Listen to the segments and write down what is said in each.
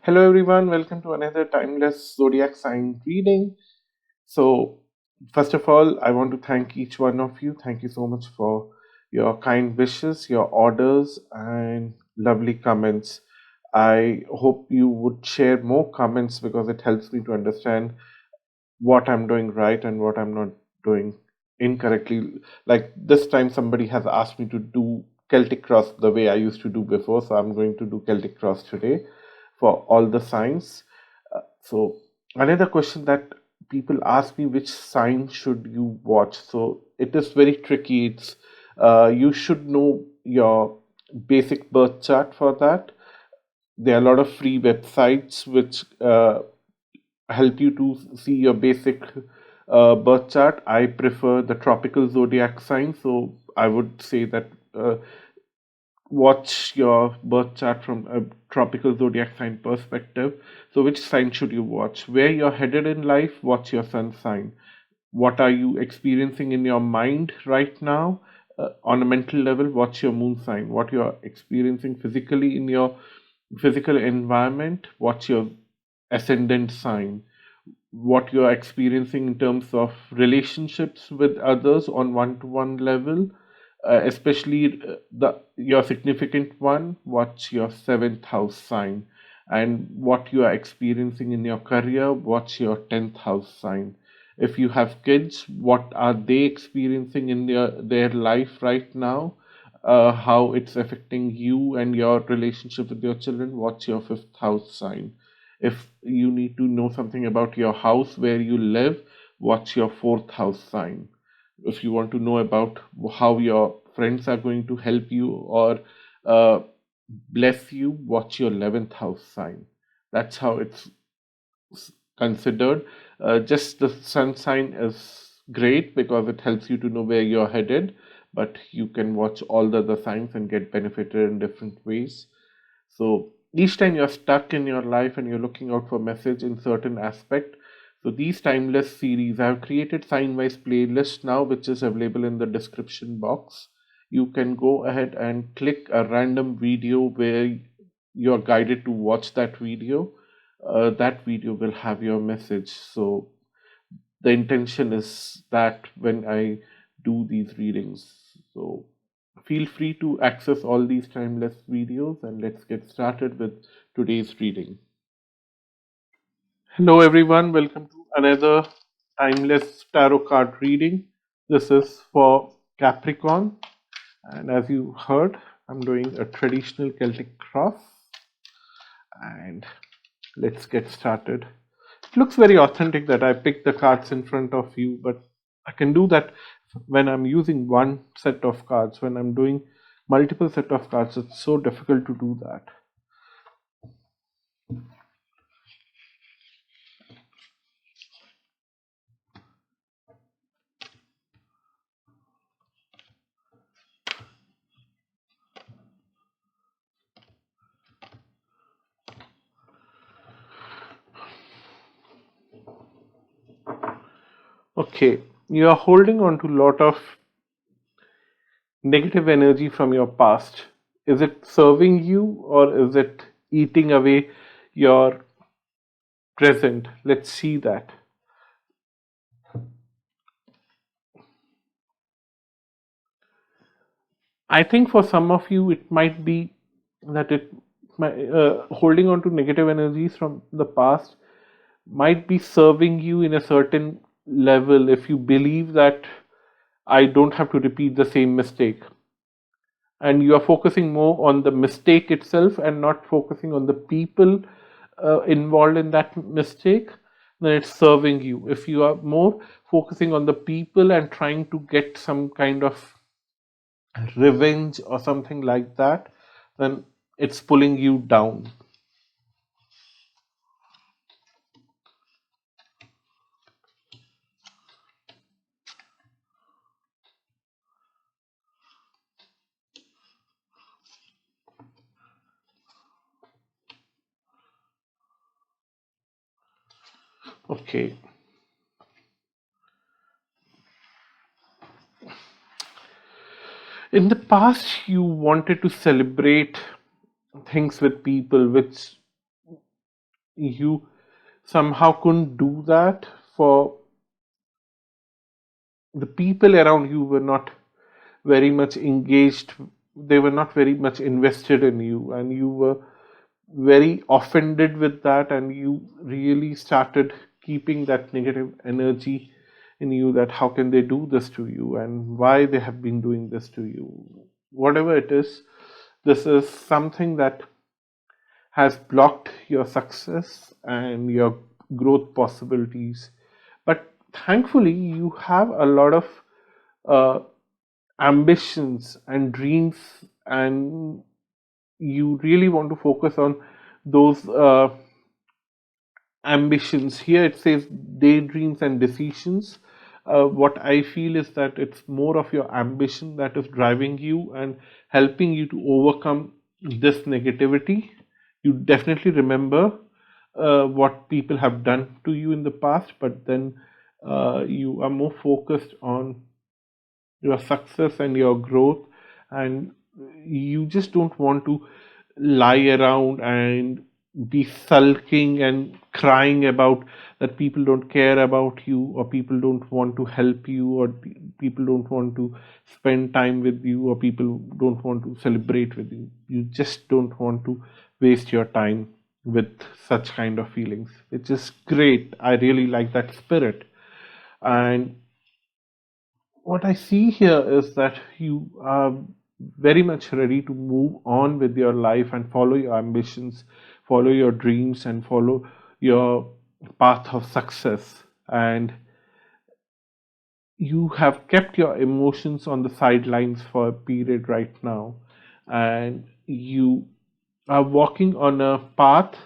Hello everyone, welcome to another timeless zodiac sign reading. So, first of all, I want to thank each one of you. Thank you so much for your kind wishes, your orders, and lovely comments. I hope you would share more comments because it helps me to understand what I'm doing right and what I'm not doing incorrectly. Like this time, somebody has asked me to do Celtic Cross the way I used to do before, so I'm going to do Celtic Cross today for all the signs. So, another question that people ask me, which sign should you watch? So, it is very tricky. You should know your basic birth chart for that. There are a lot of free websites which help you to see your basic birth chart. I prefer the tropical zodiac sign, so I would say that watch your birth chart from a tropical zodiac sign perspective. So, which sign should you watch? Where you're headed in life, what's your sun sign? What are you experiencing in your mind right now? On a mental level, what's your moon sign? What you're experiencing physically in your physical environment, what's your ascendant sign? What you're experiencing in terms of relationships with others on one-to-one level, especially the your significant one. What's your seventh house sign? And what you are experiencing in your career, what's your 10th house sign? If you have kids, what are they experiencing in their life right now? How it's affecting you and your relationship with your children? What's your fifth house sign? If you need to know something about your house where you live, what's your fourth house sign? If you want to know about how your friends are going to help you or uh, bless you, what's your 11th house sign? That's how it's considered. Just the sun sign is great because it helps you to know where you're headed, but you can watch all the other signs and get benefited in different ways. So each time you're stuck in your life and you're looking out for message in certain aspect, so these timeless series, I have created sign-wise playlist now, which is available in the description box. You can go ahead and click a random video where you're guided to watch that video. That video will have your message. So the intention is that when I do these readings, so feel free to access all these timeless videos and let's get started with today's reading. Hello everyone, welcome to another timeless tarot card reading. This is for Capricorn, and as you heard, I'm doing a traditional Celtic cross, and let's get started. It looks very authentic that I picked the cards in front of you, but I can do that when I'm using one set of cards. When I'm doing multiple set of cards, it's so difficult to do that. Okay, you are holding on to a lot of negative energy from your past. Is it serving you or is it eating away your present? Let's see that. I think for some of you, it might be that holding on to negative energies from the past might be serving you in a certain level if you believe that I don't have to repeat the same mistake. And you are focusing more on the mistake itself and not focusing on the people involved in that mistake, then it's serving you. If you are more focusing on the people and trying to get some kind of revenge or something like that, then it's pulling you down. Okay. In the past, you wanted to celebrate things with people which you somehow couldn't do that. For the people around you were not very much engaged, they were not very much invested in you, and you were very offended with that, and you really started keeping that negative energy in you, that how can they do this to you and why they have been doing this to you. Whatever it is, this is something that has blocked your success and your growth possibilities. But thankfully, you have a lot of uh, ambitions and dreams, and you really want to focus on those ambitions. Here it says daydreams and decisions. What I feel is that it's more of your ambition that is driving you and helping you to overcome this negativity. You definitely remember what people have done to you in the past, but then you are more focused on your success and your growth, and you just don't want to lie around and be sulking and crying about that people don't care about you, or people don't want to help you, or people don't want to spend time with you, or people don't want to celebrate with you. You just don't want to waste your time with such kind of feelings, which is great. I really like that spirit. And what I see here is that you are very much ready to move on with your life and follow your ambitions, follow your dreams, and follow your path of success. And you have kept your emotions on the sidelines for a period right now, and you are walking on a path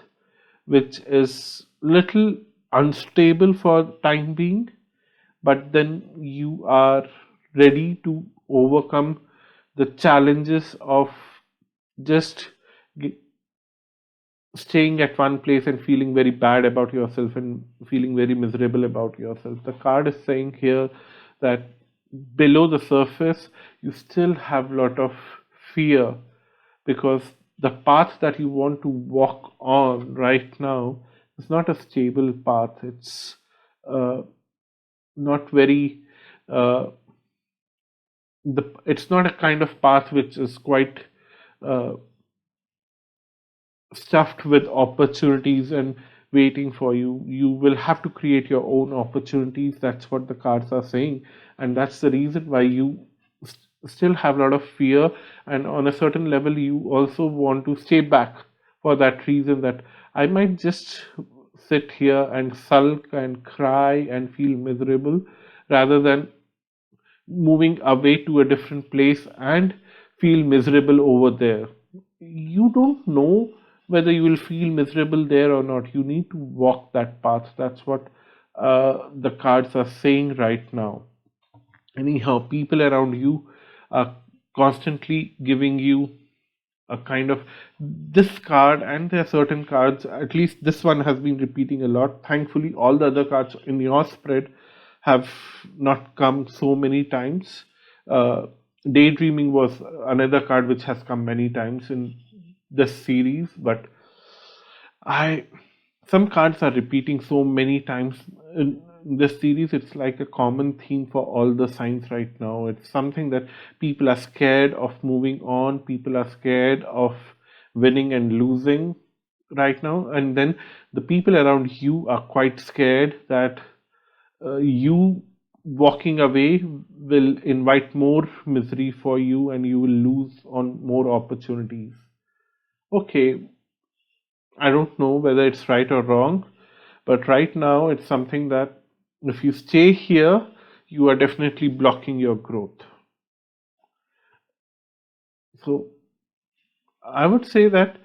which is little unstable for time being, but then you are ready to overcome the challenges of just staying at one place and feeling very bad about yourself and feeling very miserable about yourself. The card is saying here that below the surface you still have a lot of fear, because the path that you want to walk on right now is not a stable path. It's uh, not very uh, it's not a kind of path which is quite uh, stuffed with opportunities and waiting for you. You will have to create your own opportunities. That's what the cards are saying, and that's the reason why you still have a lot of fear. And on a certain level, you also want to stay back for that reason, that I might just sit here and sulk and cry and feel miserable, rather than moving away to a different place and feel miserable over there. You don't know whether you will feel miserable there or not. You need to walk that path. That's what the cards are saying right now. Anyhow, people around you are constantly giving you a kind of this card, and there are certain cards, at least this one has been repeating a lot. Thankfully, all the other cards in your spread have not come so many times. uh, Daydreaming was another card which has come many times in this series, but I some cards are repeating so many times in this series. It's like a common theme for all the signs right now. It's something that people are scared of moving on, people are scared of winning and losing right now, and then the people around you are quite scared that you walking away will invite more misery for you and you will lose on more opportunities. Okay, I don't know whether it's right or wrong, but right now it's something that if you stay here, you are definitely blocking your growth. So I would say that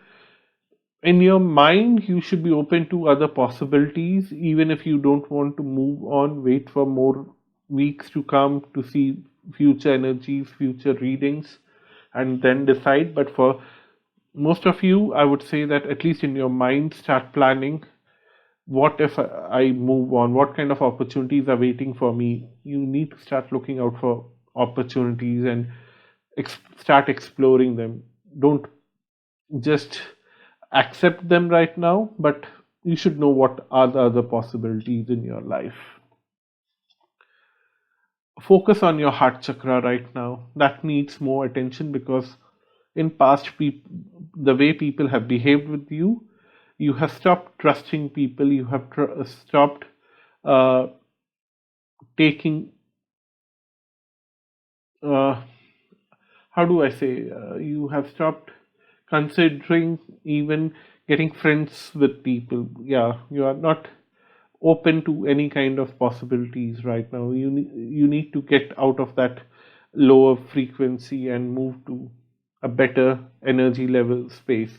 in your mind, you should be open to other possibilities, even if you don't want to move on, wait for more weeks to come to see future energies, future readings, and then decide. But for most of you, I would say that at least in your mind, start planning. What if I move on? What kind of opportunities are waiting for me? You need to start looking out for opportunities and start exploring them. Don't just accept them right now, but you should know what are the other possibilities in your life. Focus on your heart chakra right now. That needs more attention because in past the way people have behaved with you, you have stopped trusting people, you have stopped uh, taking uh, how do I say, you have stopped considering even getting friends with people. Yeah, you are not open to any kind of possibilities right now. You need to get out of that lower frequency and move to a better energy level space.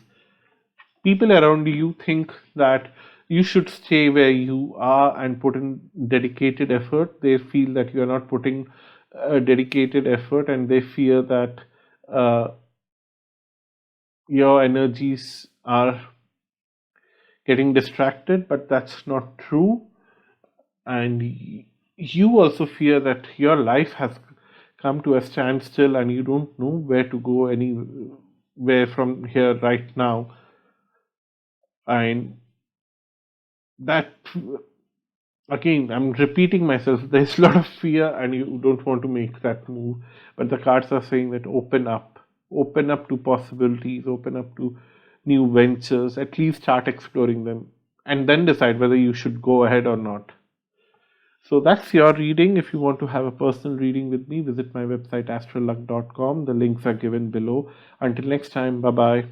People around you think that you should stay where you are and put in dedicated effort. They feel that you are not putting a dedicated effort, and they fear that uh, your energies are getting distracted, but that's not true. And you also fear that your life has come to a standstill and you don't know where to go anywhere from here right now. And that, again, I'm repeating myself, there's a lot of fear and you don't want to make that move, but the cards are saying that open up to possibilities, open up to new ventures, at least start exploring them, and then decide whether you should go ahead or not. So that's your reading. If you want to have a personal reading with me, visit my website astrolog.com. The links are given below. Until next time, bye bye.